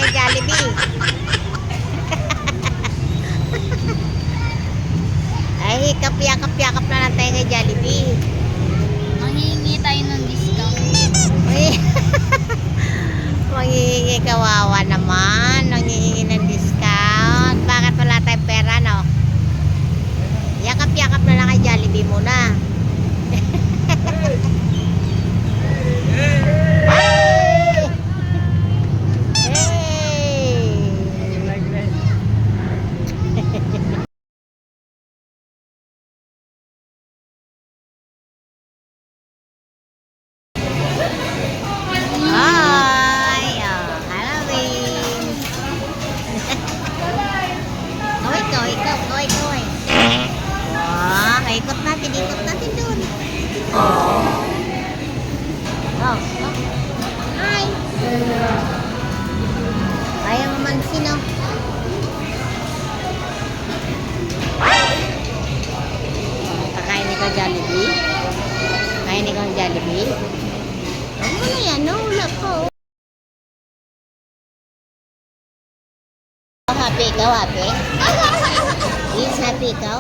kay Jollibee. Ay, yakap-yakap na lang tayo kay Jollibee. Manghihingi tayo ng discount. Uy. Manghihingi, kawawa naman. Manghihingi ng discount. Bakit wala tayong pera, no? Yakap-yakap na lang kay Jollibee muna. Hi! Oh, Halloween! Kaway. Oh, ikot natin dun. Oh. Hi! Ayaw naman sino. Kakain ikaw Jollibee? Kain ikaw Jollibee? Huwag mo na yan, nahulap ko. Happy ikaw, happy? Yes, happy ikaw?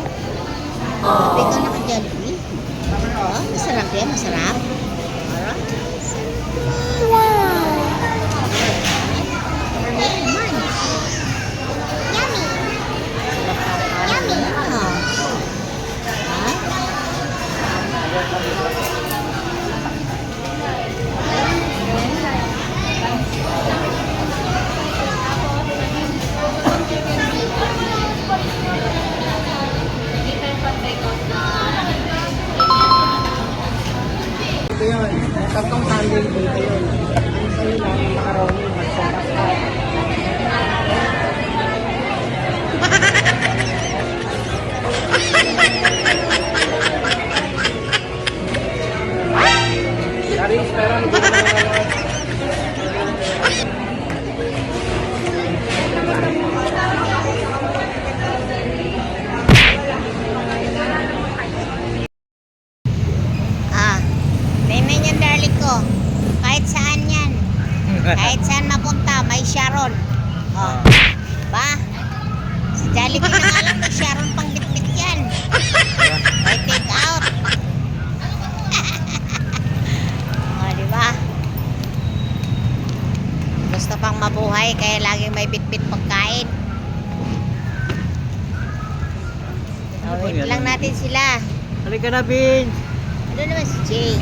Happy ikaw na ka Jollibee? Oh, masarap yan, masarap. Alright. Wow! Hey, man. Yummy! Yummy! Oh. Ha? Ito yun, tatlong sandal dito yun. Ang sa'yo lang, yung macaroni, magsaras ka. Charis, pero hindi ko Tingnan yan, darling ko. Kahit saan yan. Kahit saan mapunta, may Sharon. Oh. Ba? Si Jollibee na nga lang, may Sharon pang bitbit yan. May take out. Oh, di ba? Gusto pang mabuhay, kaya laging may bitbit pagkain. So, wait lang natin sila. Halika na, Vince! Ano naman si Jay?